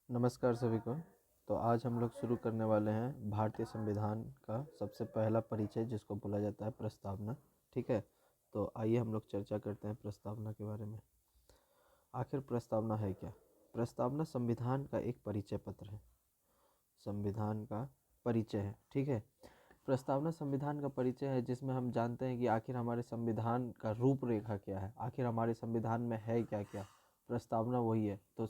नमस्कार सभी को। तो आज हम लोग शुरू करने वाले हैं भारतीय संविधान का सबसे पहला परिचय, जिसको बोला जाता है प्रस्तावना। ठीक है, तो आइए हम लोग चर्चा करते हैं प्रस्तावना के बारे में। आखिर प्रस्तावना है क्या? प्रस्तावना संविधान का एक परिचय पत्र है, संविधान का परिचय है। ठीक है, प्रस्तावना संविधान का परिचय है, जिसमें हम जानते हैं कि आखिर हमारे संविधान का रूपरेखा क्या है, आखिर हमारे संविधान में है क्या क्या। प्रस्तावना वही है। तो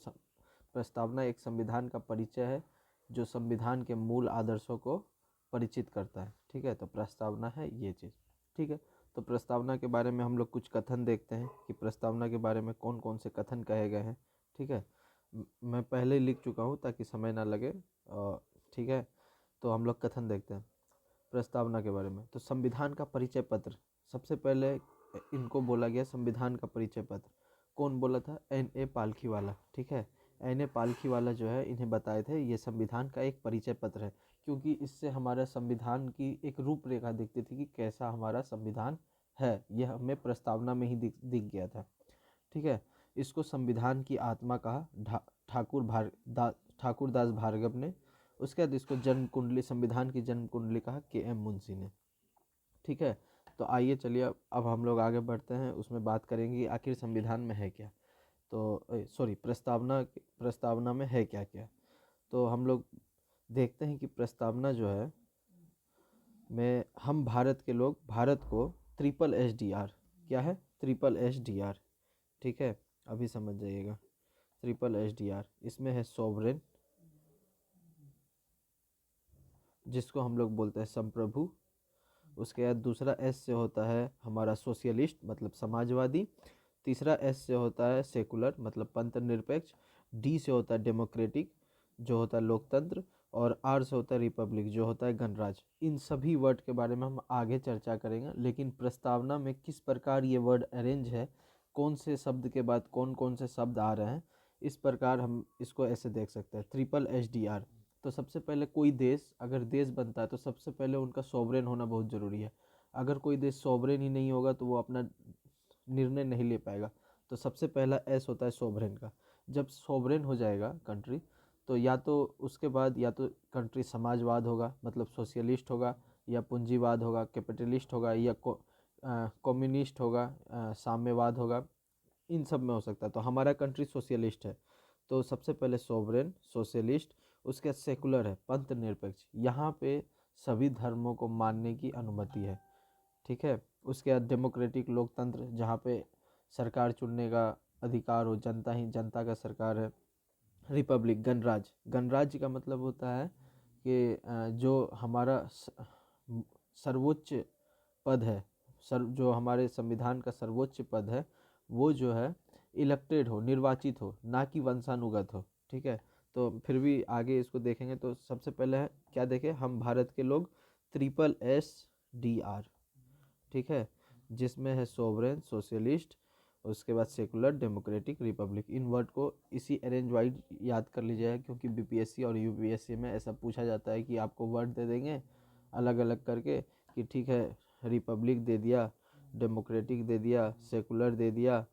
प्रस्तावना एक संविधान का परिचय है जो संविधान के मूल आदर्शों को परिचित करता है। ठीक है, तो प्रस्तावना है ये चीज़। ठीक है, तो प्रस्तावना के बारे में हम लोग कुछ कथन देखते हैं कि प्रस्तावना के बारे में कौन कौन से कथन कहे गए हैं। ठीक है, मैं पहले ही लिख चुका हूँ ताकि समय ना लगे। ठीक है, तो हम लोग कथन देखते हैं प्रस्तावना के बारे में। तो संविधान का परिचय पत्र, सबसे पहले इनको बोला गया संविधान का परिचय पत्र। कौन बोला था? N.A. पालखीवाला। ठीक है, N.A. पालखीवाला जो है, इन्हें बताए थे ये संविधान का एक परिचय पत्र है, क्योंकि इससे हमारा संविधान की एक रूपरेखा दिखती थी कि कैसा हमारा संविधान है। यह हमें प्रस्तावना में ही दिख गया था। ठीक है, इसको संविधान की आत्मा कहा ठाकुर दास भार्गव ने। उसके बाद इसको जन्म कुंडली, संविधान की जन्म कुंडली कहा K.M. मुंशी ने। ठीक है, तो आइए चलिए अब हम लोग आगे बढ़ते हैं, उसमें बात करेंगे कि आखिर संविधान में है क्या। तो सॉरी, प्रस्तावना में है क्या क्या। तो हम लोग देखते हैं कि प्रस्तावना जो है में हम भारत के लोग भारत को SSSR, क्या है? SSSR। ठीक है, अभी समझ जाइएगा। SSSR इसमें है सोवरेन, जिसको हम लोग बोलते हैं संप्रभु। उसके बाद दूसरा एस से होता है हमारा सोशलिस्ट, मतलब समाजवादी। तीसरा एस से होता है सेकुलर, मतलब पंथ निरपेक्ष। डी से होता है डेमोक्रेटिक, जो होता है लोकतंत्र। और आर से होता है रिपब्लिक, जो होता है गणराज्य। इन सभी वर्ड के बारे में हम आगे चर्चा करेंगे, लेकिन प्रस्तावना में किस प्रकार ये वर्ड अरेंज है, कौन से शब्द के बाद कौन कौन से शब्द आ रहे हैं, इस प्रकार हम इसको ऐसे देख सकते हैं SSSR। तो सबसे पहले कोई देश अगर देश बनता है तो सबसे पहले उनका सॉवरेन होना बहुत ज़रूरी है। अगर कोई देश सॉवरेन ही नहीं होगा तो वो अपना निर्णय नहीं ले पाएगा। तो सबसे पहला एस होता है सॉवरेन का। जब सॉवरेन हो जाएगा कंट्री, तो या तो उसके बाद या तो कंट्री समाजवाद होगा, मतलब सोशलिस्ट होगा, या पूंजीवाद होगा, कैपिटलिस्ट होगा, या कम्युनिस्ट होगा, साम्यवाद होगा। इन सब में हो सकता है। तो हमारा कंट्री सोशलिस्ट है, तो सबसे पहले सॉवरेन, सोशलिस्ट। उसके बाद सेकुलर है, पंथ निरपेक्ष। यहाँ पे सभी धर्मों को मानने की अनुमति है। ठीक है, उसके बाद डेमोक्रेटिक, लोकतंत्र, जहाँ पे सरकार चुनने का अधिकार हो, जनता ही जनता का सरकार है। रिपब्लिक, गणराज्य। गणराज्य का मतलब होता है कि जो हमारा सर्वोच्च पद है, जो हमारे संविधान का सर्वोच्च पद है, वो जो है इलेक्टेड हो, निर्वाचित हो, ना कि वंशानुगत हो। ठीक है, तो फिर भी आगे इसको देखेंगे। तो सबसे पहले है क्या देखें, हम भारत के लोग SSSR। ठीक है, जिसमें है सोवरेन, सोशलिस्ट, उसके बाद सेकुलर, डेमोक्रेटिक, रिपब्लिक। इन वर्ड को इसी अरेंज वाइज याद कर लीजिएगा, क्योंकि BPSC और UPSC में ऐसा पूछा जाता है कि आपको वर्ड दे देंगे अलग अलग करके कि ठीक है, रिपब्लिक दे दिया, डेमोक्रेटिक दे दिया, सेकुलर दे दिया,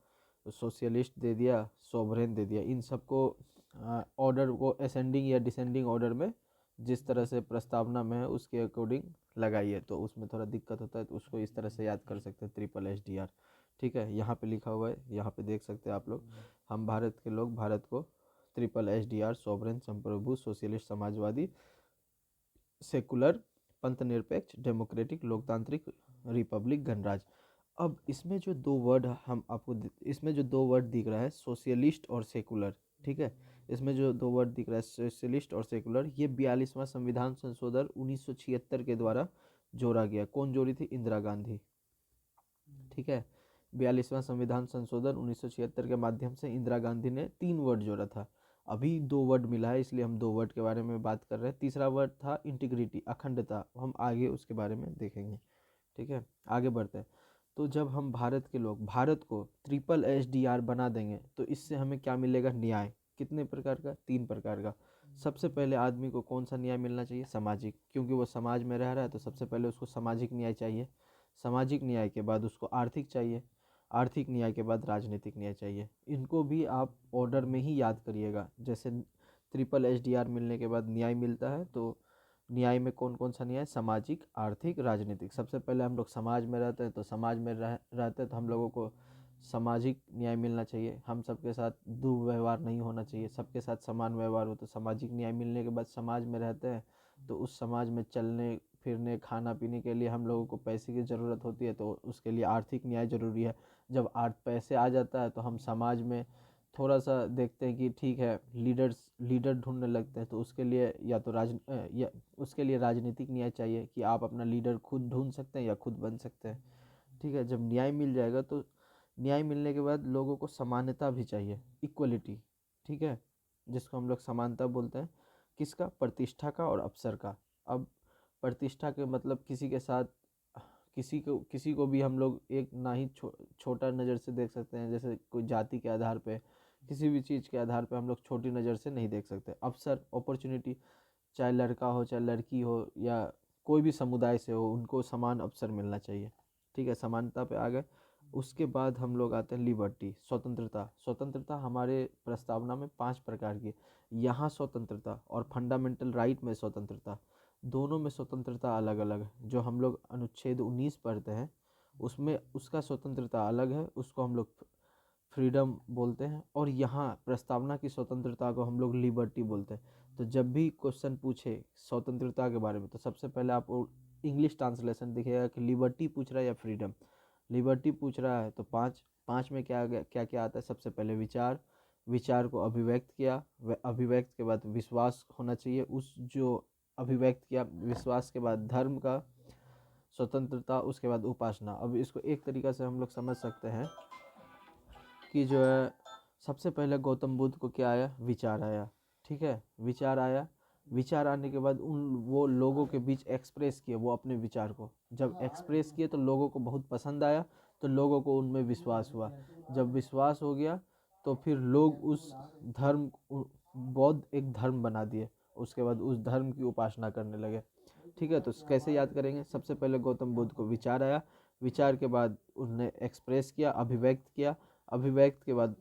सोशलिस्ट दे दिया, सोवरेन दे दिया। इन सबको ऑर्डर को असेंडिंग या डिसेंडिंग ऑर्डर में, जिस तरह से प्रस्तावना में है उसके अकॉर्डिंग लगाइए। तो उसमें थोड़ा दिक्कत होता है, तो उसको इस तरह से याद कर सकते हैं SSSR। ठीक है, यहाँ पे लिखा हुआ है, यहाँ पे देख सकते हैं आप लोग। हम भारत के लोग भारत को SSSR, सोवरेन, संप्रभु, सोशलिस्ट, समाजवादी, सेकुलर, पंथ निरपेक्ष, डेमोक्रेटिक, लोकतांत्रिक, रिपब्लिक, गणराज्य। अब इसमें जो दो वर्ड हम आपको इसमें जो दो वर्ड दिख रहा है, सोशलिस्ट और सेकुलर। ठीक है, इसमें जो दो वर्ड दिख रहा है सोशलिस्ट और सेकुलर, ये 42वां संविधान संशोधन 1976 के द्वारा जोड़ा गया। कौन जोड़ी थी? इंदिरा गांधी। ठीक है, 42वां संविधान संशोधन 1976 के माध्यम से इंदिरा गांधी ने 3 वर्ड जोड़ा था। अभी 2 वर्ड मिला है, इसलिए हम 2 वर्ड के बारे में बात कर रहे हैं। तीसरा वर्ड था इंटीग्रिटी, अखंडता। हम आगे उसके बारे में देखेंगे। ठीक है, आगे बढ़ते हैं। तो जब हम भारत के लोग भारत को SSSR बना देंगे, तो इससे हमें क्या मिलेगा? न्याय। कितने प्रकार का? 3 प्रकार का। सबसे पहले आदमी को कौन सा न्याय मिलना चाहिए? सामाजिक, क्योंकि वो समाज में रह रहा है, तो सबसे पहले उसको सामाजिक न्याय चाहिए। सामाजिक न्याय के बाद उसको आर्थिक चाहिए। आर्थिक न्याय के बाद राजनीतिक न्याय चाहिए। इनको भी आप ऑर्डर में ही याद करिएगा। जैसे ट्रिपल एसडीआर मिलने के बाद न्याय मिलता है। तो न्याय में कौन कौन सा न्याय? सामाजिक, आर्थिक, राजनीतिक। सबसे पहले हम लोग समाज में रहते हैं, तो समाज में रहते हैं तो हम लोगों को सामाजिक न्याय मिलना चाहिए। हम सबके साथ दुर्व्यवहार नहीं होना चाहिए, सबके साथ समान व्यवहार हो। तो सामाजिक न्याय मिलने के बाद समाज में रहते हैं तो उस समाज में चलने फिरने खाना पीने के लिए हम लोगों को पैसे की ज़रूरत होती है, तो उसके लिए आर्थिक न्याय ज़रूरी है। जब पैसे आ जाता है तो हम समाज में थोड़ा सा देखते हैं कि ठीक है, लीडर ढूंढने लगते हैं। तो उसके लिए या उसके लिए राजनीतिक न्याय चाहिए कि आप अपना लीडर खुद ढूंढ सकते हैं या खुद बन सकते हैं। ठीक है, जब न्याय मिल जाएगा तो न्याय मिलने के बाद लोगों को समानता भी चाहिए, इक्वलिटी। ठीक है, जिसको हम लोग समानता बोलते हैं। किसका? प्रतिष्ठा का और अवसर का। अब प्रतिष्ठा के मतलब किसी को भी हम लोग एक ना ही छोटा नज़र से देख सकते हैं। जैसे कोई जाति के आधार पे, किसी भी चीज़ के आधार पे हम लोग छोटी नज़र से नहीं देख सकते। अवसर, अपॉर्चुनिटी, चाहे लड़का हो चाहे लड़की हो या कोई भी समुदाय से हो, उनको समान अवसर मिलना चाहिए। ठीक है, समानता पे आ गए। उसके बाद हम लोग आते हैं लिबर्टी, स्वतंत्रता। स्वतंत्रता हमारे प्रस्तावना में 5 प्रकार की। यहाँ स्वतंत्रता और फंडामेंटल राइट में स्वतंत्रता, दोनों में स्वतंत्रता अलग अलग है। जो हम लोग अनुच्छेद 19 पढ़ते हैं उसमें उसका स्वतंत्रता अलग है, उसको हम लोग फ्रीडम बोलते हैं। और यहाँ प्रस्तावना की स्वतंत्रता को हम लोग लिबर्टी बोलते हैं। तो जब भी क्वेश्चन पूछे स्वतंत्रता के बारे में तो सबसे पहले आपको इंग्लिश ट्रांसलेशन दिखेगा कि लिबर्टी पूछ रहा है या फ्रीडम। लिबर्टी पूछ रहा है तो पाँच में क्या क्या क्या आता है? सबसे पहले विचार को अभिव्यक्त किया, अभिव्यक्त के बाद विश्वास होना चाहिए उस जो अभिव्यक्त किया, विश्वास के बाद धर्म का स्वतंत्रता, उसके बाद उपासना। अब इसको एक तरीका से हम लोग समझ सकते हैं कि जो है सबसे पहले गौतम बुद्ध को क्या आया? विचार आया। ठीक है, विचार आया। विचार आने के बाद वो लोगों के बीच एक्सप्रेस किए वो अपने विचार को। जब एक्सप्रेस किए तो लोगों को बहुत पसंद आया, तो लोगों को उनमें विश्वास हुआ। जब विश्वास हो गया तो फिर लोग उस बौद्ध एक धर्म बना दिए। उसके बाद उस धर्म की उपासना करने लगे। ठीक है, तो कैसे याद करेंगे? सबसे पहले गौतम बुद्ध को विचार आया, विचार के बाद उन्होंने एक्सप्रेस किया, अभिव्यक्त किया, अभिव्यक्त के बाद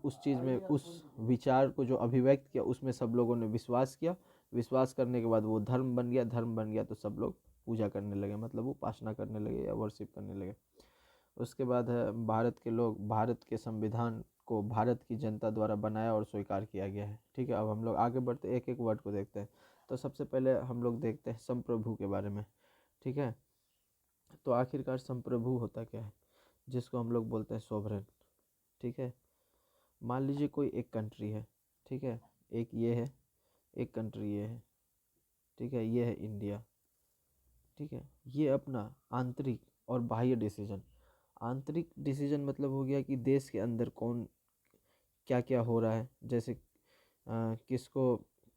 उस चीज़ में, उस विचार को जो अभिव्यक्त किया उसमें सब लोगों ने विश्वास किया। विश्वास करने के बाद वो धर्म बन गया। धर्म बन गया तो सब लोग पूजा करने लगे, मतलब उपासना करने लगे या वर्शिप करने लगे। उसके बाद है भारत के लोग, भारत के संविधान को भारत की जनता द्वारा बनाया और स्वीकार किया गया है। ठीक है, अब हम लोग आगे बढ़ते एक एक वर्ड को देखते हैं। तो सबसे पहले हम लोग देखते हैं संप्रभु के बारे में। ठीक है, तो आखिरकार संप्रभु होता क्या है? जिसको हम लोग बोलते हैं सोवरेन। ठीक है, मान लीजिए कोई एक कंट्री है। ठीक है, एक ये है, एक कंट्री ये है। ठीक है, ये है इंडिया। ठीक है, ये अपना आंतरिक और बाह्य डिसीजन, आंतरिक डिसीजन मतलब हो गया कि देश के अंदर कौन क्या क्या हो रहा है। जैसे किसको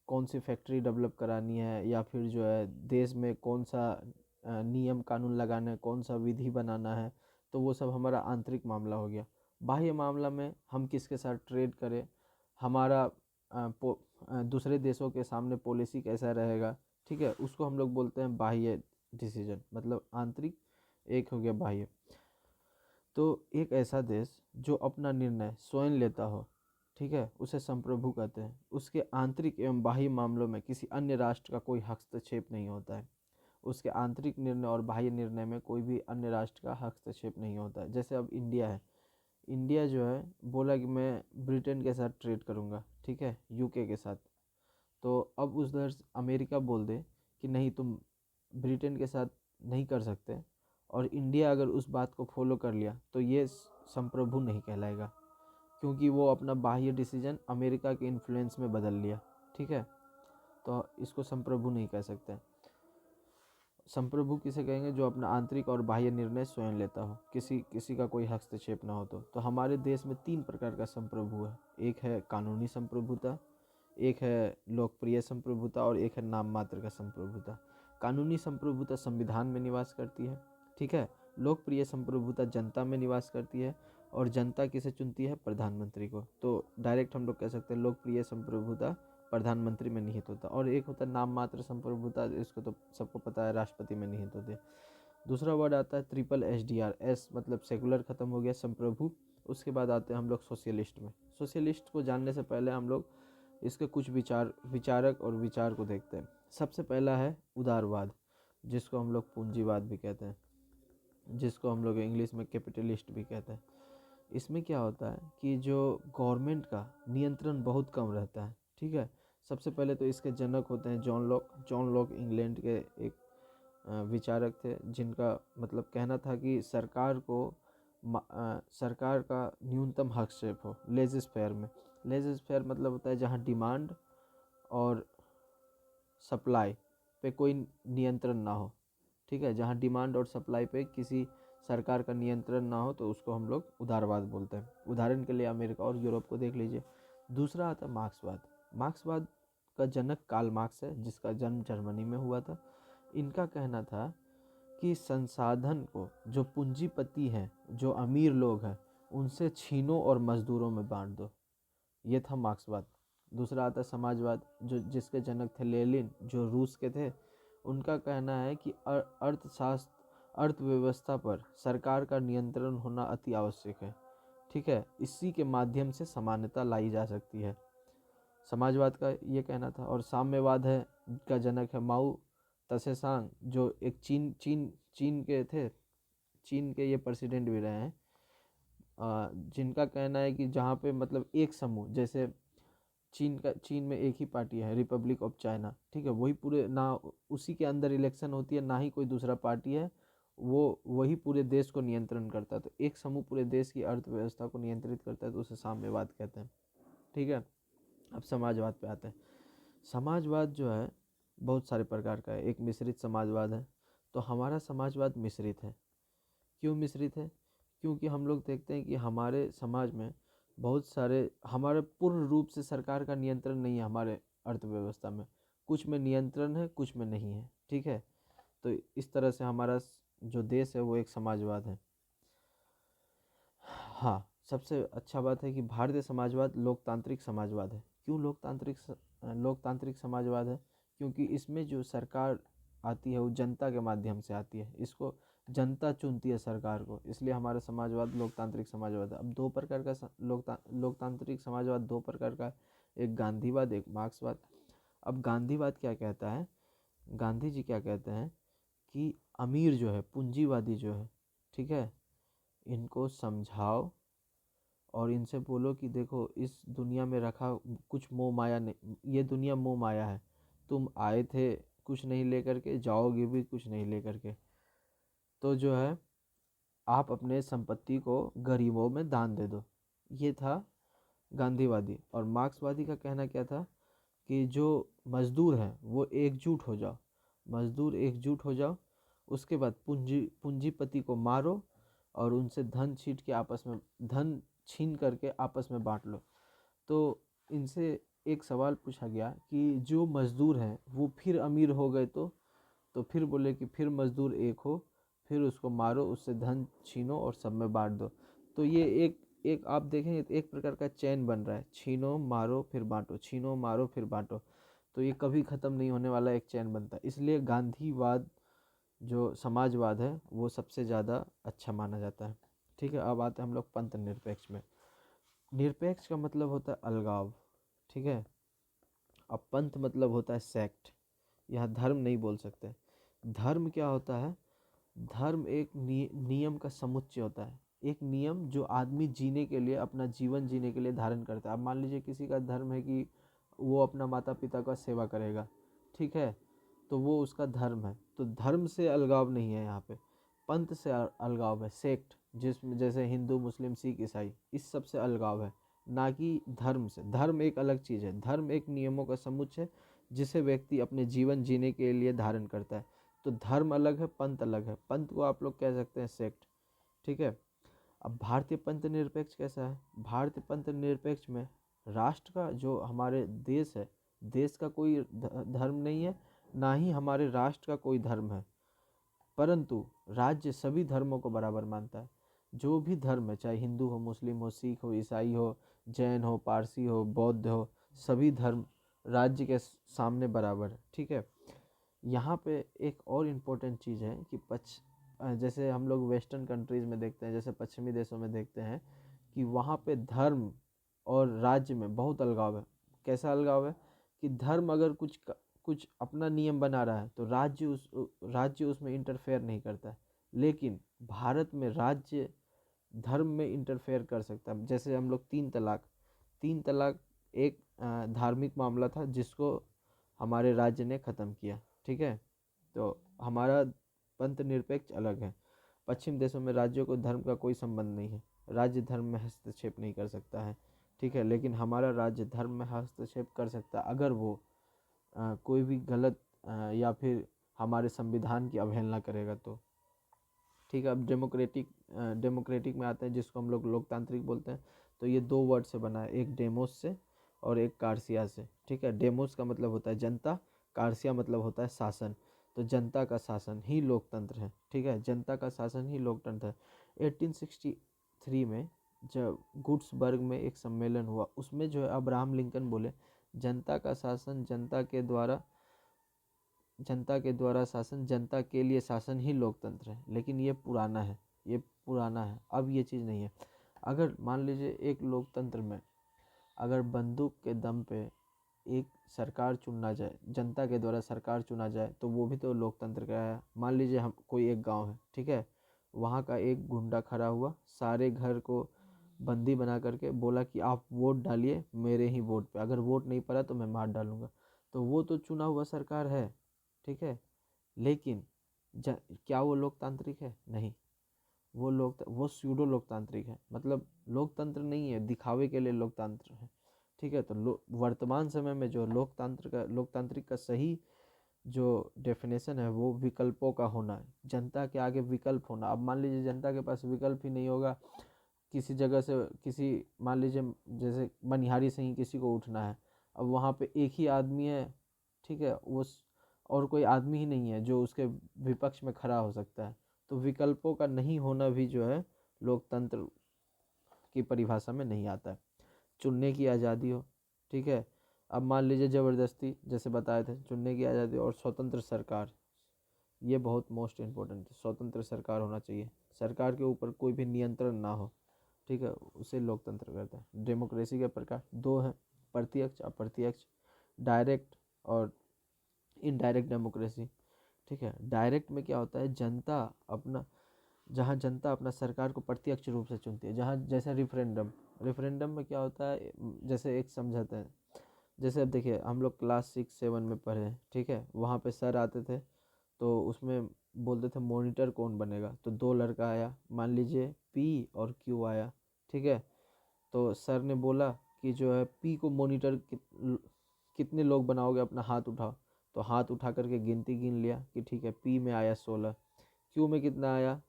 कौन सी फैक्ट्री डेवलप करानी है, या फिर जो है देश में कौन सा नियम कानून लगाना है, कौन सा विधि बनाना है। तो वो सब हमारा आंतरिक मामला हो गया। बाह्य मामला में हम किसके साथ ट्रेड करें, हमारा दूसरे देशों के सामने पॉलिसी कैसा रहेगा। ठीक है, उसको हम लोग बोलते हैं बाह्य डिसीजन, मतलब आंतरिक एक हो गया बाह्य। तो एक ऐसा देश जो अपना निर्णय स्वयं लेता हो, ठीक है, उसे संप्रभु कहते हैं। उसके आंतरिक एवं बाह्य मामलों में किसी अन्य राष्ट्र का कोई हस्तक्षेप नहीं होता है। उसके आंतरिक निर्णय और बाह्य निर्णय में कोई भी अन्य राष्ट्र का हस्तक्षेप नहीं होता है। जैसे अब इंडिया है, इंडिया जो है बोला कि मैं ब्रिटेन के साथ ट्रेड करूँगा, ठीक है, यूके के साथ। तो अब उधर अमेरिका बोल दे कि नहीं, तुम ब्रिटेन के साथ नहीं कर सकते, और इंडिया अगर उस बात को फॉलो कर लिया तो ये संप्रभु नहीं कहलाएगा, क्योंकि वो अपना बाह्य डिसीजन अमेरिका के इन्फ्लुएंस में बदल लिया। ठीक है, तो इसको संप्रभु नहीं कह सकते। संप्रभु किसे कहेंगे? जो अपना आंतरिक और बाह्य निर्णय स्वयं लेता हो, किसी का कोई हस्तक्षेप ना हो। तो हमारे देश में 3 प्रकार का संप्रभु है। एक है कानूनी संप्रभुता, एक है लोकप्रिय संप्रभुता, और एक है नाम मात्र का संप्रभुता। कानूनी संप्रभुता संविधान में निवास करती है। ठीक है, लोकप्रिय संप्रभुता जनता में निवास करती है, और जनता किसे चुनती है? प्रधानमंत्री को। तो डायरेक्ट हम लोग कह सकते हैं लोकप्रिय संप्रभुता प्रधानमंत्री में निहित होता। और एक होता है नाम मात्र संप्रभुता, इसको तो सबको पता है, राष्ट्रपति में निहित होते हैं। दूसरा वर्ड आता है ट्रिपल एसडीआर, एस मतलब सेकुलर खत्म हो गया, संप्रभु। उसके बाद आते हैं हम लोग सोशलिस्ट में। सोशलिस्ट को जानने से पहले हम लोग इसके कुछ विचारक और विचार को देखते हैं। सबसे पहला है उदारवाद, जिसको हम लोग पूंजीवाद भी कहते हैं, जिसको हम लोग इंग्लिश में कैपिटलिस्ट भी कहते हैं। इसमें क्या होता है कि जो गवर्नमेंट का नियंत्रण बहुत कम रहता है, ठीक है। सबसे पहले तो इसके जनक होते हैं John Locke. John Locke England के एक विचारक थे, जिनका मतलब कहना था कि सरकार का न्यूनतम हस्तक्षेप हो लेजिस फेयर में। लेजिस फेयर मतलब होता है जहाँ डिमांड और सप्लाई पे कोई नियंत्रण ना हो, ठीक है। जहाँ डिमांड और सप्लाई पे किसी सरकार का नियंत्रण ना हो तो उसको हम लोग उदारवाद बोलते हैं। उदाहरण के लिए अमेरिका और यूरोप को देख लीजिए। दूसरा आता है मार्क्सवाद। मार्क्सवाद का जनक कार्ल मार्क्स है, जिसका जन्म जर्मनी में हुआ था। इनका कहना था कि संसाधन को जो पूंजीपति हैं, जो अमीर लोग हैं, उनसे छीनो और मजदूरों में बांट दो। ये था मार्क्सवाद। दूसरा आता है समाजवाद, जो जिसके जनक थे लेनिन, जो रूस के थे। उनका कहना है कि अर्थव्यवस्था पर सरकार का नियंत्रण होना अति आवश्यक है, ठीक है। इसी के माध्यम से समानता लाई जा सकती है, समाजवाद का ये कहना था। और साम्यवाद है, का जनक है माओ त्से-सांग, जो एक चीन के थे। चीन के ये प्रेसिडेंट भी रहे हैं, जिनका कहना है कि जहाँ पे मतलब एक समूह, जैसे चीन में एक ही पार्टी है, रिपब्लिक ऑफ चाइना, ठीक है। वही पूरे ना उसी के अंदर इलेक्शन होती है, ना ही कोई दूसरा पार्टी है, वही पूरे देश को नियंत्रण करता है। तो एक समूह पूरे देश की अर्थव्यवस्था को नियंत्रित करता है, तो उसे साम्यवाद कहते हैं, ठीक है। अब समाजवाद पे आते हैं। समाजवाद जो है बहुत सारे प्रकार का है। एक मिश्रित समाजवाद है। तो हमारा समाजवाद मिश्रित है। क्यों मिश्रित है? क्योंकि हम लोग देखते हैं कि हमारे समाज में बहुत सारे, हमारे पूर्ण रूप से सरकार का नियंत्रण नहीं है हमारे अर्थव्यवस्था में। कुछ में नियंत्रण है, कुछ में नहीं है, ठीक है। तो इस तरह से हमारा जो देश है वो एक समाजवाद है। हाँ, सबसे अच्छा बात है कि भारतीय समाजवाद लोकतांत्रिक समाजवाद है। क्यों लोकतांत्रिक समाजवाद है? क्योंकि इसमें जो सरकार आती है वो जनता के माध्यम से आती है। इसको जनता चुनती है सरकार को, इसलिए हमारा समाजवाद लोकतांत्रिक समाजवाद है। अब दो प्रकार का लोकतांत्रिक समाजवाद दो प्रकार का, एक गांधीवाद, एक मार्क्सवाद। अब गांधीवाद क्या कहता है? गांधी जी क्या कहते हैं कि अमीर जो है, पूंजीवादी जो है, ठीक है, इनको समझाओ और इनसे बोलो कि देखो इस दुनिया में रखा कुछ मोह माया नहीं, ये दुनिया मोह माया है। तुम आए थे कुछ नहीं लेकर के, जाओगे भी कुछ नहीं लेकर के। तो जो है आप अपने संपत्ति को गरीबों में दान दे दो। ये था गांधीवादी। और मार्क्सवादी का कहना क्या था कि जो मजदूर हैं वो एकजुट हो जाओ, मजदूर एकजुट हो जाओ। उसके बाद पूंजीपति को मारो और उनसे धन छीन करके आपस में बांट लो। तो इनसे एक सवाल पूछा गया कि जो मजदूर हैं वो फिर अमीर हो गए तो फिर बोले कि फिर मजदूर एक हो, फिर उसको मारो, उससे धन छीनो और सब में बांट दो। तो ये एक आप देखेंगे तो एक प्रकार का चैन बन रहा है, छीनो मारो फिर बांटो, छीनो मारो फिर बांटो। तो ये कभी ख़त्म नहीं होने वाला एक चैन बनता है। इसलिए गांधीवाद जो समाजवाद है वो सबसे ज़्यादा अच्छा माना जाता है, ठीक है। अब आते हैं हम लोग पंथ निरपेक्ष में। निरपेक्ष का मतलब होता है अलगाव, ठीक है। अब पंथ मतलब होता है सेक्ट। यहाँ धर्म नहीं बोल सकते। धर्म क्या होता है? धर्म एक नियम का समुच्चय होता है। एक नियम जो आदमी जीने के लिए, अपना जीवन जीने के लिए धारण करता है। अब मान लीजिए किसी का धर्म है कि वो अपना माता पिता का सेवा करेगा, ठीक है, तो वो उसका धर्म है। तो धर्म से अलगाव नहीं है यहाँ पे, पंथ से अलगाव है। सेक्ट जिसमें जैसे हिंदू, मुस्लिम, सिख, ईसाई, इस सब से अलगाव है, ना कि धर्म से। धर्म एक अलग चीज़ है। धर्म एक नियमों का समुच्चय जिसे व्यक्ति अपने जीवन जीने के लिए धारण करता है। तो धर्म अलग है, पंथ अलग है। पंथ को आप लोग कह सकते हैं सेक्ट, ठीक है। अब भारतीय पंथ निरपेक्ष कैसा है? भारतीय पंथ निरपेक्ष में राष्ट्र का, जो हमारे देश है, देश का कोई धर्म नहीं है, ना ही हमारे राष्ट्र का कोई धर्म है, परंतु राज्य सभी धर्मों को बराबर मानता है। जो भी धर्म है, चाहे हिंदू हो, मुस्लिम हो, सिख हो, ईसाई हो, जैन हो, पारसी हो, बौद्ध हो, सभी धर्म राज्य के सामने बराबर है, ठीक है। यहाँ पे एक और इम्पोर्टेंट चीज़ है कि जैसे हम लोग वेस्टर्न कंट्रीज़ में देखते हैं, जैसे पश्चिमी देशों में देखते हैं कि वहाँ पे धर्म और राज्य में बहुत अलगाव है। कैसा अलगाव है कि धर्म अगर कुछ अपना नियम बना रहा है तो राज्य उसमें इंटरफेयर नहीं करता है। लेकिन भारत में राज्य धर्म में इंटरफेयर कर सकता है। जैसे हम लोग तीन तलाक एक धार्मिक मामला था जिसको हमारे राज्य ने ख़त्म किया, ठीक है। तो हमारा पंथ निरपेक्ष अलग है। पश्चिम देशों में राज्यों को धर्म का कोई संबंध नहीं है, राज्य धर्म में हस्तक्षेप नहीं कर सकता है, ठीक है। लेकिन हमारा राज्य धर्म में हस्तक्षेप कर सकता है अगर वो कोई भी गलत या फिर हमारे संविधान की अवहेलना करेगा तो, ठीक है। अब डेमोक्रेटिक में आते हैं जिसको हम लोग लोकतांत्रिक बोलते हैं। तो ये दो वर्ड से बना है, एक डेमोस से और एक कार्सिया से, ठीक है। डेमोस का मतलब होता है जनता, कार्सिया मतलब होता है शासन। तो जनता का शासन ही लोकतंत्र है, ठीक है। जनता का शासन ही लोकतंत्र है। 1863 में जब गुड्सबर्ग में एक सम्मेलन हुआ, उसमें जो है अब्राहम लिंकन बोले जनता का शासन, जनता के द्वारा शासन, जनता के लिए शासन ही लोकतंत्र है। लेकिन ये पुराना है, अब ये चीज़ नहीं है। अगर मान लीजिए एक लोकतंत्र में अगर बंदूक के दम पे एक सरकार चुनना जाए, जनता के द्वारा सरकार चुना जाए, तो वो भी तो लोकतंत्र का है। मान लीजिए हम कोई एक गांव है, ठीक है, वहाँ का एक गुंडा खड़ा हुआ, सारे घर को बंदी बना करके बोला कि आप वोट डालिए मेरे ही वोट पे, अगर वोट नहीं पड़ा तो मैं मार डालूंगा। तो वो तो चुना हुआ सरकार है, ठीक है। लेकिन क्या वो लोकतांत्रिक है? नहीं, वो स्यूडो लोकतांत्रिक है। मतलब लोकतंत्र नहीं है, दिखावे के लिए लोकतंत्र है, ठीक है। तो वर्तमान समय में जो लोकतांत्रिक का सही जो डेफिनेशन है वो विकल्पों का होना है, जनता के आगे विकल्प होना। अब मान लीजिए जनता के पास विकल्प ही नहीं होगा, किसी जगह से मान लीजिए जैसे मनिहारी से ही किसी को उठना है, अब वहाँ पे एक ही आदमी है, ठीक है, और कोई आदमी ही नहीं है जो उसके विपक्ष में खड़ा हो सकता है। तो विकल्पों का नहीं होना भी जो है लोकतंत्र की परिभाषा में नहीं आता है। चुनने की आज़ादी हो, ठीक है। अब मान लीजिए ज़बरदस्ती, जैसे बताए थे, चुनने की आज़ादी और स्वतंत्र सरकार, ये बहुत मोस्ट इम्पोर्टेंट है। स्वतंत्र सरकार होना चाहिए, सरकार के ऊपर कोई भी नियंत्रण ना हो, ठीक है, उसे लोकतंत्र कहते हैं। डेमोक्रेसी के प्रकार दो हैं, प्रत्यक्ष अप्रत्यक्ष, डायरेक्ट और इनडायरेक्ट डेमोक्रेसी, ठीक है। डायरेक्ट में क्या होता है, जहाँ जनता अपना सरकार को प्रत्यक्ष रूप से चुनती है, जहाँ जैसे रेफरेंडम में क्या होता है, जैसे एक समझाते हैं। जैसे अब देखिए हम लोग क्लास 6-7 में पढ़े हैं, ठीक है, वहाँ पे सर आते थे तो उसमें बोलते थे मॉनिटर कौन बनेगा, तो दो लड़का आया, मान लीजिए पी और क्यू आया, ठीक है। तो सर ने बोला कि जो है पी को मॉनिटर कितने लोग बनाओगे, अपना हाथ उठाओ। तो हाथ उठा करके गिनती गिन लिया कि ठीक है पी में आया 16, क्यू में कितना आया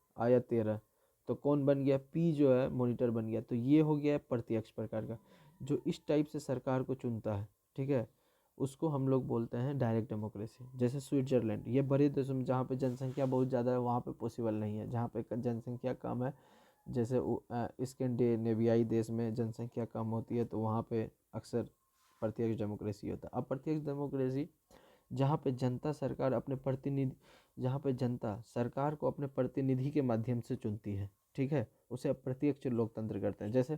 13। तो कौन बन गया, पी जो है मॉनिटर बन गया। तो ये हो गया है प्रत्यक्ष प्रकार का, जो इस टाइप से सरकार को चुनता है, ठीक है, उसको हम लोग बोलते हैं डायरेक्ट डेमोक्रेसी। जैसे स्विट्जरलैंड, ये बड़े देशों में जहाँ पे जनसंख्या बहुत ज़्यादा है वहाँ पे पॉसिबल नहीं है, जहाँ पे जनसंख्या कम है, जैसे स्कैंडिनेवियाई देश में जनसंख्या कम होती है तो वहाँ पे अक्सर प्रत्यक्ष डेमोक्रेसी होता है। अप्रत्यक्ष डेमोक्रेसी जहाँ पे जनता सरकार को अपने प्रतिनिधि के माध्यम से चुनती है, ठीक है, उसे अप्रत्यक्ष लोकतंत्र करते हैं। जैसे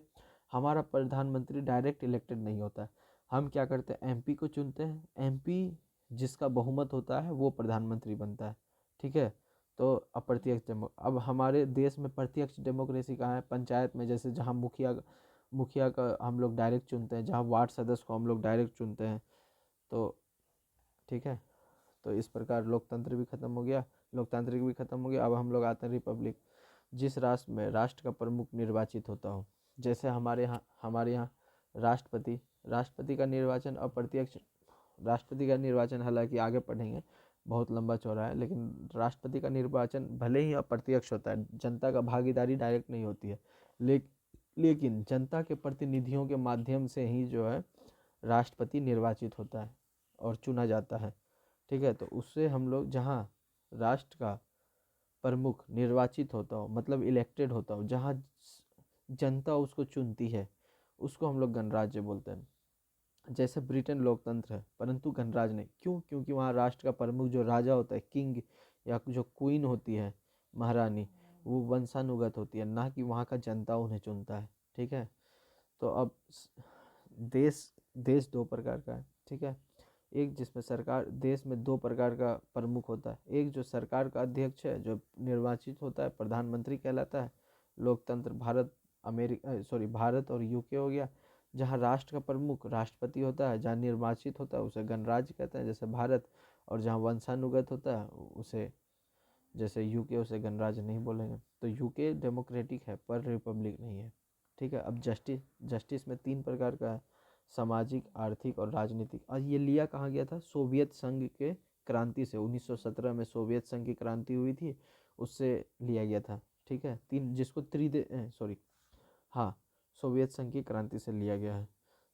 हमारा प्रधानमंत्री डायरेक्ट इलेक्टेड नहीं होता है, हम क्या करते हैं, एमपी को चुनते हैं, एमपी जिसका बहुमत होता है वो प्रधानमंत्री बनता है, ठीक है। तो अब हमारे देश में प्रत्यक्ष डेमोक्रेसी कहाँ है, पंचायत में, जैसे जहाँ मुखिया का हम लोग डायरेक्ट चुनते हैं, जहाँ वार्ड सदस्य को हम लोग डायरेक्ट चुनते हैं। तो ठीक है, तो इस प्रकार लोकतंत्र भी खत्म हो गया, लोकतांत्रिक भी खत्म हो गया। अब हम लोग आते हैं रिपब्लिक, जिस राष्ट्र में राष्ट्र का प्रमुख निर्वाचित होता हो। जैसे हमारे यहाँ राष्ट्रपति का निर्वाचन अप्रत्यक्ष, राष्ट्रपति का निर्वाचन हालांकि आगे पढ़ेंगे, बहुत लंबा चौड़ा है, लेकिन राष्ट्रपति का निर्वाचन भले ही अप्रत्यक्ष होता है, जनता का भागीदारी डायरेक्ट नहीं होती है, लेकिन जनता के प्रतिनिधियों के माध्यम से ही जो है राष्ट्रपति निर्वाचित होता है और चुना जाता है, ठीक है। तो उससे हम लोग, जहाँ राष्ट्र का प्रमुख निर्वाचित होता हो, मतलब इलेक्टेड होता हो, जहाँ जनता उसको चुनती है, उसको हम लोग गणराज्य बोलते हैं। जैसे ब्रिटेन लोकतंत्र है परंतु गणराज्य नहीं, क्यों? क्योंकि वहाँ राष्ट्र का प्रमुख जो राजा होता है, किंग, या जो क्वीन होती है, महारानी, वो वंशानुगत होती है, ना कि वहाँ का जनता उन्हें चुनता है, ठीक है। तो अब देश देश दो प्रकार का है, ठीक है। एक जिसमें सरकार, देश में दो प्रकार का प्रमुख होता है। एक जो सरकार का अध्यक्ष है जो निर्वाचित होता है, प्रधानमंत्री कहलाता है। लोकतंत्र भारत, भारत और यूके हो गया। जहाँ राष्ट्र का प्रमुख राष्ट्रपति होता है, जहाँ निर्वाचित होता है उसे गणराज्य कहते हैं, जैसे भारत। और जहाँ वंशानुगत होता है उसे, जैसे यूके, उसे गणराज्य नहीं बोलेंगे। तो यूके डेमोक्रेटिक है पर रिपब्लिक नहीं है, ठीक है। अब जस्टिस में तीन प्रकार का है, सामाजिक, आर्थिक और राजनीतिक। और ये लिया कहाँ गया था? सोवियत संघ के क्रांति से। 1917 में सोवियत संघ की क्रांति हुई थी, उससे लिया गया था, ठीक है। तीन, जिसको हाँ, सोवियत संघ की क्रांति से लिया गया है।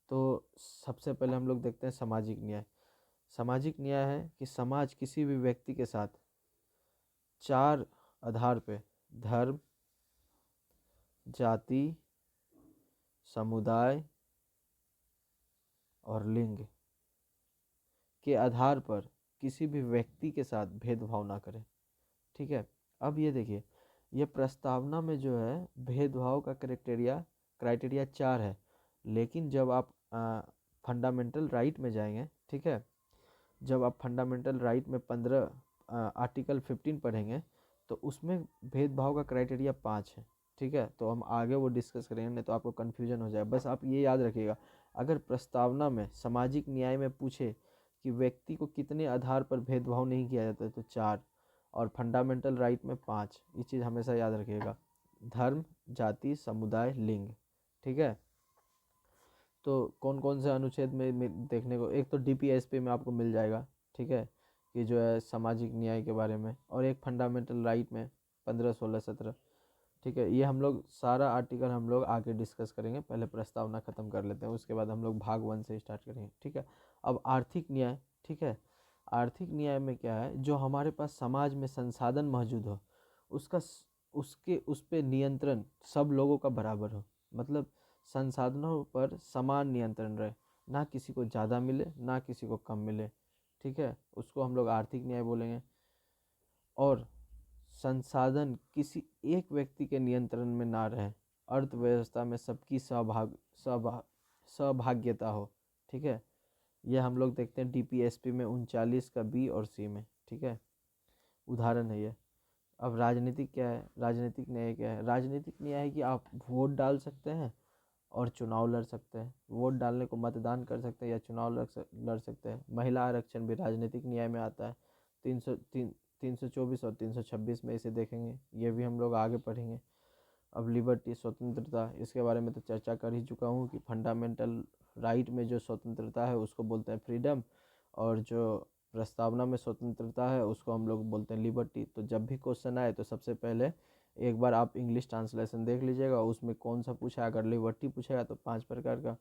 तो सबसे पहले हम लोग देखते हैं सामाजिक न्याय। सामाजिक न्याय है कि समाज किसी भी व्यक्ति के साथ चार आधार पे, धर्म, जाति, समुदाय और लिंग के आधार पर किसी भी व्यक्ति के साथ भेदभाव ना करे, ठीक है। अब ये देखिए, ये प्रस्तावना में जो है भेदभाव का क्राइटेरिया चार है। लेकिन जब आप फंडामेंटल राइट में जाएंगे, ठीक है, जब आप फंडामेंटल राइट में 15 आर्टिकल 15 पढ़ेंगे तो उसमें भेदभाव का क्राइटेरिया 5 है, ठीक है। तो हम आगे वो डिस्कस करेंगे, नहीं तो आपको कन्फ्यूजन हो जाए। बस आप ये याद रखिएगा, अगर प्रस्तावना में सामाजिक न्याय में पूछे कि व्यक्ति को कितने आधार पर भेदभाव नहीं किया जाता है, तो 4। और फंडामेंटल राइट में 5। ये चीज़ हमेशा याद रखिएगा, धर्म, जाति, समुदाय, लिंग, ठीक है। तो कौन कौन से अनुच्छेद में देखने को, एक तो डीपीएसपी में आपको मिल जाएगा, ठीक है, कि जो है सामाजिक न्याय के बारे में। और एक फंडामेंटल राइट में 15, 16, 17, ठीक है। ये हम लोग सारा आर्टिकल हम लोग आगे डिस्कस करेंगे। पहले प्रस्तावना ख़त्म कर लेते हैं, उसके बाद हम लोग भाग 1 से स्टार्ट करेंगे, ठीक है। अब आर्थिक न्याय, ठीक है। आर्थिक न्याय में क्या है? जो हमारे पास समाज में संसाधन मौजूद हो, उसका उस पे नियंत्रण सब लोगों का बराबर हो। मतलब संसाधनों पर समान नियंत्रण रहे, ना किसी को ज़्यादा मिले ना किसी को कम मिले, ठीक है। उसको हम लोग आर्थिक न्याय बोलेंगे। और संसाधन किसी एक व्यक्ति के नियंत्रण में ना रहे, अर्थव्यवस्था में सबकी सहभागिता हो, ठीक है। यह हम लोग देखते हैं डीपीएसपी में 39 का बी और सी में, ठीक है। उदाहरण है ये। अब राजनीतिक क्या है? राजनीतिक न्याय क्या है? राजनीतिक न्याय है कि आप वोट डाल सकते हैं और चुनाव लड़ सकते हैं। वोट डालने को मतदान कर सकते हैं या चुनाव लड़ सकते हैं। महिला आरक्षण भी राजनीतिक न्याय में आता है। 324 और 326 में इसे देखेंगे, ये भी हम लोग आगे पढ़ेंगे। अब लिबर्टी, स्वतंत्रता, इसके बारे में तो चर्चा कर ही चुका हूँ कि फंडामेंटल राइट में जो स्वतंत्रता है उसको बोलते हैं फ्रीडम, और जो प्रस्तावना में स्वतंत्रता है उसको हम लोग बोलते हैं लिबर्टी। तो जब भी क्वेश्चन आए तो सबसे पहले एक बार आप इंग्लिश ट्रांसलेशन देख लीजिएगा, उसमें कौन सा पूछा है। अगर लिबर्टी पूछेगा तो 5 प्रकार का,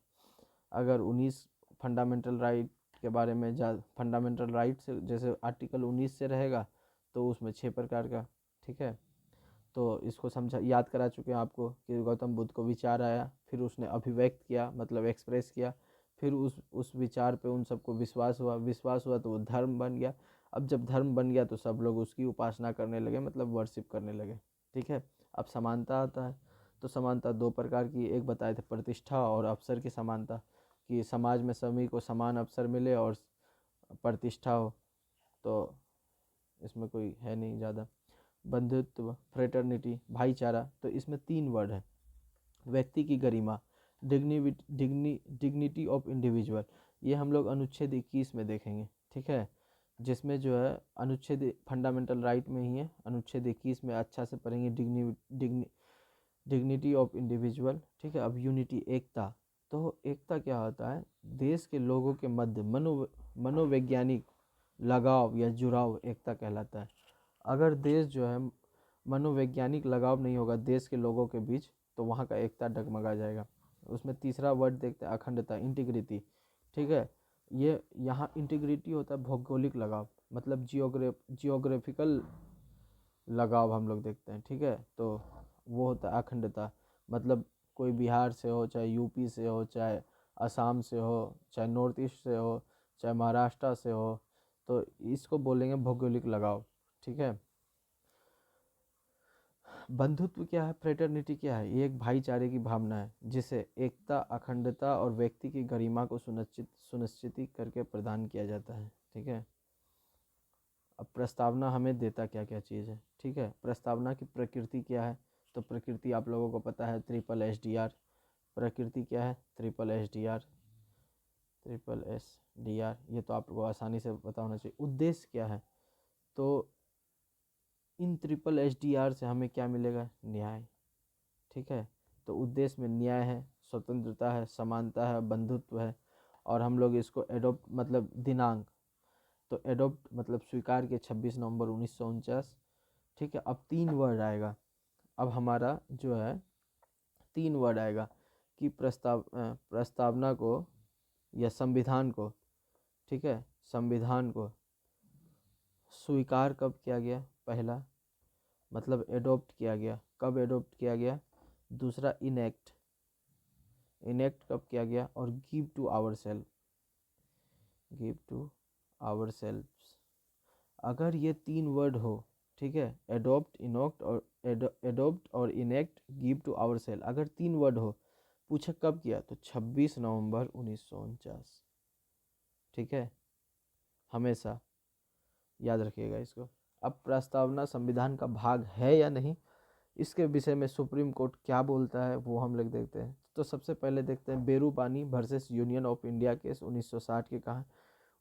अगर 19 फंडामेंटल राइट के बारे में फंडामेंटल राइट से जैसे आर्टिकल 19 से रहेगा तो उसमें 6 प्रकार का, ठीक है। तो इसको समझा, याद करा चुके हैं आपको कि गौतम बुद्ध को विचार आया, फिर उसने अभिव्यक्त किया, मतलब एक्सप्रेस किया, फिर उस विचार पे उन सबको विश्वास हुआ तो वो धर्म बन गया। अब जब धर्म बन गया तो सब लोग उसकी उपासना करने लगे, मतलब वर्शिप करने लगे, ठीक है। अब समानता आता है, तो समानता 2 प्रकार की, एक बताए थे प्रतिष्ठा और अवसर की समानता, कि समाज में सभी को समान अवसर मिले और प्रतिष्ठा हो। तो इसमें कोई है नहीं ज़्यादा। बंधुत्व, फ्रेटर्निटी, भाईचारा, तो इसमें 3 वर्ड है। व्यक्ति की गरिमा, डिग्निटी ऑफ इंडिविजुअल, ये हम लोग अनुच्छेद 21 में देखेंगे, ठीक है। जिसमें जो है अनुच्छेद फंडामेंटल राइट में ही है, अनुच्छेद 21 में अच्छा से पढ़ेंगे डिग्निटी ऑफ इंडिविजुअल, ठीक है। अब यूनिटी, एकता, तो एकता क्या होता है? देश के लोगों के मध्य मनोवैज्ञानिक लगाव या जुड़ाव एकता कहलाता है। अगर देश जो है मनोवैज्ञानिक लगाव नहीं होगा देश के लोगों के बीच, तो वहाँ का एकता डगमगा जाएगा। उसमें तीसरा वर्ड देखते हैं अखंडता, इंटीग्रिटी, ठीक है। ये यहाँ इंटीग्रिटी होता है भौगोलिक लगाव, मतलब जियोग्राफिकल लगाव हम लोग देखते हैं, ठीक है। तो वो होता है अखंडता, मतलब कोई बिहार से हो, चाहे यूपी से हो, चाहे असम से हो, चाहे नॉर्थ ईस्ट से हो, चाहे महाराष्ट्र से हो, तो इसको बोलेंगे भौगोलिक लगाव, ठीक है। बंधुत्व क्या है, फ्रेटर्निटी क्या है, ये एक भाईचारे की भावना है जिसे एकता, अखंडता और व्यक्ति की गरिमा को सुनिश्चित करके प्रदान किया जाता है। ठीक है। अब प्रस्तावना हमें देता क्या क्या चीज़ है। ठीक है। प्रस्तावना की प्रकृति क्या है, तो प्रकृति आप लोगों को पता है, ट्रिपल एस डी आर। प्रकृति क्या है, triple S D R, triple S D R, ये तो आपको आसानी से पता होना चाहिए। उद्देश्य क्या है, तो in triple S D R से हमें क्या मिलेगा, न्याय। ठीक है। तो उद्देश्य में न्याय है, स्वतंत्रता है, समानता है, बंधुत्व है, और हम लोग इसको एडोप्ट मतलब दिनांक, तो एडोप्ट मतलब स्वीकार के 26 नवंबर 1949। ठीक है। अब 3 वर्ड आएगा, अब हमारा जो है 3 वर्ड आएगा कि प्रस्तावना को या संविधान को, ठीक है, संविधान को स्वीकार कब किया गया, पहला मतलब एडोप्ट किया गया, कब एडोप्ट किया गया, दूसरा इनेक्ट, इनेक्ट कब किया गया, और give to our self, give to our self. अगर ये 3 वर्ड हो, ठीक है, एडोप्ट, इनोक्ट और एडोप्ट और enact, give to our self, अगर 3 वर्ड हो, पूछे कब किया, तो 26 नवंबर 1949। ठीक है, हमेशा याद रखिएगा इसको। अब प्रस्तावना संविधान का भाग है या नहीं, इसके विषय में सुप्रीम कोर्ट क्या बोलता है वो हम लोग देखते हैं। तो सबसे पहले देखते हैं Berubari versus union of India case 1960 के। कहा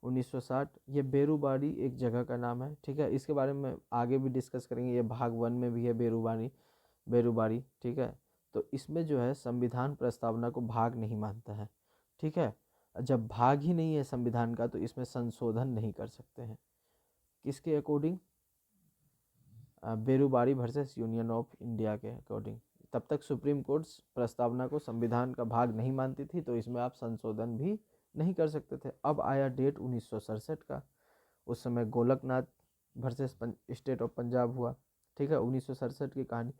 1960, ये बेरूबारी एक जगह का नाम है। ठीक है, इसके बारे में आगे भी डिस्कस करेंगे, ये भाग 1 में भी है बेरूबारी, बेरूबारी। ठीक है। तो इसमें जो है संविधान प्रस्तावना को भाग नहीं मानता है। ठीक है। जब भाग ही नहीं है संविधान का, तो इसमें संशोधन नहीं कर सकते हैं। किसके according, Berubari versus union of India के अकॉर्डिंग। तब तक सुप्रीम कोर्ट प्रस्तावना को संविधान का भाग नहीं मानती थी, तो इसमें आप संशोधन भी नहीं कर सकते थे। अब आया डेट 1967 का, उस समय Golaknath versus state of Punjab हुआ। ठीक है, 1967 की कहानी।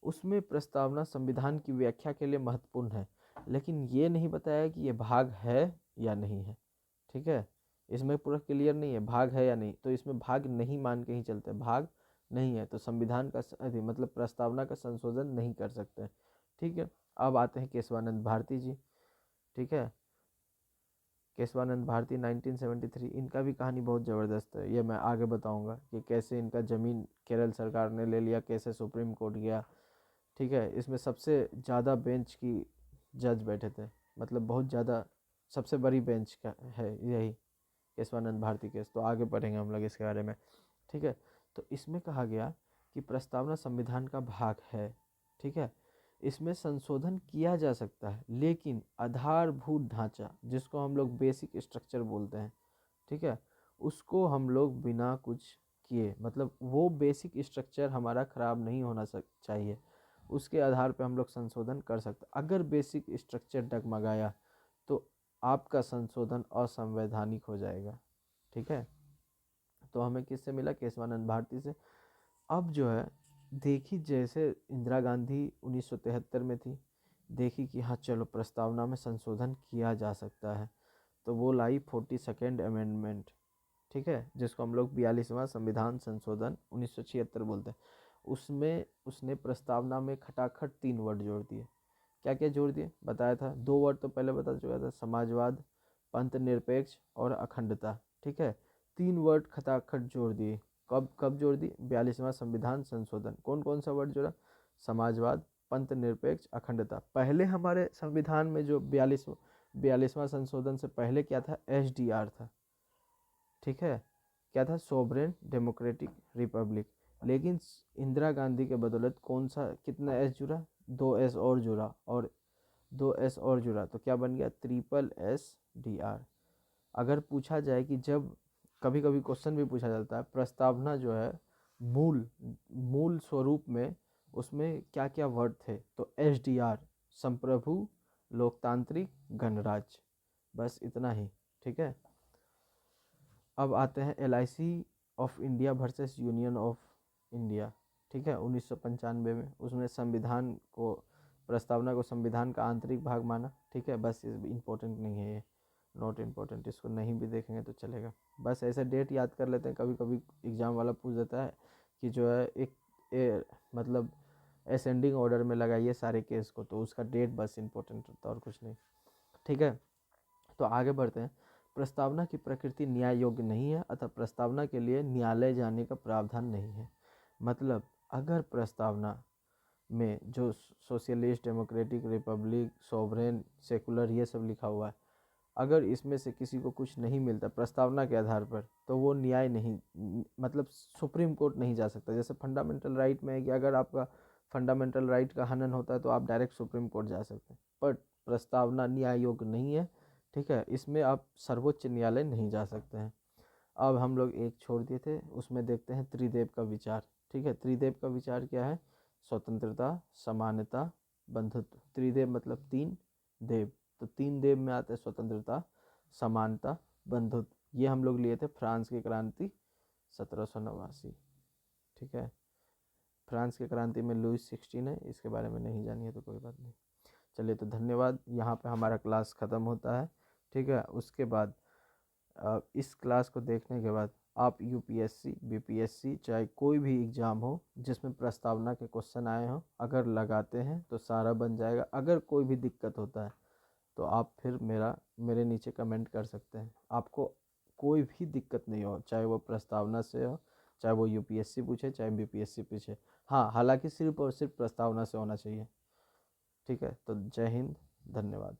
उसमें प्रस्तावना संविधान की व्याख्या के लिए महत्वपूर्ण है, लेकिन ये नहीं बताया कि ये भाग है या नहीं है। ठीक है, इसमें पूरा क्लियर नहीं है भाग है या नहीं, तो इसमें भाग नहीं मान के ही चलते, भाग नहीं है तो संविधान का मतलब प्रस्तावना का संशोधन नहीं कर सकते। ठीक है। अब आते हैं केशवानंद भारती जी। ठीक है, केशवानंद भारती 1973, इनका भी कहानी बहुत ज़बरदस्त है, ये मैं आगे बताऊंगा कि कैसे इनका ज़मीन केरल सरकार ने ले लिया, कैसे सुप्रीम कोर्ट गया। ठीक है, इसमें सबसे ज़्यादा बेंच की जज बैठे थे, मतलब बहुत ज़्यादा, सबसे बड़ी बेंच का है यही केशवानंद भारती केस। तो आगे पढ़ेंगे हम लोग इसके बारे में। ठीक है। तो इसमें कहा गया कि प्रस्तावना संविधान का भाग है। ठीक है, इसमें संशोधन किया जा सकता है, लेकिन आधारभूत ढांचा, जिसको हम लोग बेसिक स्ट्रक्चर बोलते हैं, ठीक है, उसको हम लोग बिना कुछ किए, मतलब वो बेसिक स्ट्रक्चर हमारा ख़राब नहीं होना चाहिए, उसके आधार पे हम लोग संशोधन कर सकते। अगर बेसिक स्ट्रक्चर डगमगाया तो आपका संशोधन असंवैधानिक हो जाएगा। ठीक है, तो हमें किससे मिला, केशवानंद भारती से। अब जो है देखी, जैसे इंदिरा गांधी 1973 में थी, देखी कि हाँ चलो प्रस्तावना में संशोधन किया जा सकता है, तो वो लाई 42nd अमेंडमेंट। ठीक है, जिसको हम लोग 42वां संविधान संशोधन 1976 बोलते हैं। उसमें उसने प्रस्तावना में खटाखट 3 वर्ड जोड़ दिए। क्या क्या जोड़ दिए बताया था, 2 वर्ड तो पहले बता चुका था, समाजवाद, पंथ निरपेक्ष और अखंडता। ठीक है, 3 वर्ड खटाखट जोड़ दिए। कब कब जोड़ दी, 42वां संविधान संशोधन। कौन कौन सा वर्ड जोड़ा, समाजवाद, पंथ निरपेक्ष, अखंडता। पहले हमारे संविधान में जो 42वां संशोधन से पहले क्या था, SDR था। ठीक है, क्या था, सोवरेन डेमोक्रेटिक रिपब्लिक। लेकिन इंदिरा गांधी के बदौलत कौन सा, कितना एस जुड़ा, 2 S और जुड़ा, और 2 S और जुड़ा, तो क्या बन गया, SSSR। अगर पूछा जाए कि जब कभी कभी क्वेश्चन भी पूछा जाता है, प्रस्तावना जो है मूल मूल स्वरूप में उसमें क्या क्या वर्ड थे, तो SDR, संप्रभु, लोकतांत्रिक, गणराज्य, बस इतना ही। ठीक है। अब आते हैं LIC of India versus union of India. ठीक है, 1995 में, उसमें संविधान को, प्रस्तावना को संविधान का आंतरिक भाग माना। ठीक है, बस इम्पोर्टेंट नहीं है ये, नॉट इम्पोर्टेंट, इसको नहीं भी देखेंगे तो चलेगा। बस ऐसे डेट याद कर लेते हैं, कभी कभी एग्ज़ाम वाला पूछ देता है कि जो है एक मतलब असेंडिंग ऑर्डर में लगाइए सारे केस को, तो उसका डेट बस इम्पोर्टेंट होता है और कुछ नहीं। ठीक है, तो आगे बढ़ते हैं। प्रस्तावना की प्रकृति न्याय योग्य नहीं है, अतः प्रस्तावना के लिए न्यायालय जाने का प्रावधान नहीं है। मतलब अगर प्रस्तावना में जो socialist, democratic, Republic, sovereign, secular ये सब लिखा हुआ है, अगर इसमें से किसी को कुछ नहीं मिलता प्रस्तावना के आधार पर, तो वो न्याय नहीं, मतलब सुप्रीम कोर्ट नहीं जा सकता। जैसे फंडामेंटल राइट में है कि अगर आपका फंडामेंटल राइट का हनन होता है तो आप डायरेक्ट सुप्रीम कोर्ट जा सकते हैं, पर प्रस्तावना न्याय योग्य नहीं है। ठीक है, इसमें आप सर्वोच्च न्यायालय नहीं जा सकते हैं। अब हम लोग एक छोड़ दिए थे, उसमें देखते हैं त्रिदेव का विचार। ठीक है, त्रिदेव का विचार क्या है? स्वतंत्रता, समानता, बंधुत्व। त्रिदेव मतलब तीन देव, तो तीन देव में आते हैं स्वतंत्रता, समानता, बंधुत्व। ये हम लोग लिए थे फ्रांस की क्रांति 1789। ठीक है, फ्रांस की क्रांति में लुइस 16 है, इसके बारे में नहीं जानिए तो कोई बात नहीं। चलिए, तो धन्यवाद, यहाँ पे हमारा क्लास ख़त्म होता है। ठीक है, उसके बाद इस क्लास को देखने के बाद आप यूपीएससी, बीपीएससी, चाहे कोई भी एग्ज़ाम हो जिसमें प्रस्तावना के क्वेश्चन आए हों, अगर लगाते हैं तो सारा बन जाएगा। अगर कोई भी दिक्कत होता है तो आप फिर मेरे नीचे कमेंट कर सकते हैं। आपको कोई भी दिक्कत नहीं हो, चाहे वो प्रस्तावना से हो, चाहे वो यूपीएससी पूछे, चाहे बीपीएससी पूछे। हाँ, हालांकि सिर्फ और सिर्फ प्रस्तावना से होना चाहिए। ठीक है, तो जय हिंद, धन्यवाद।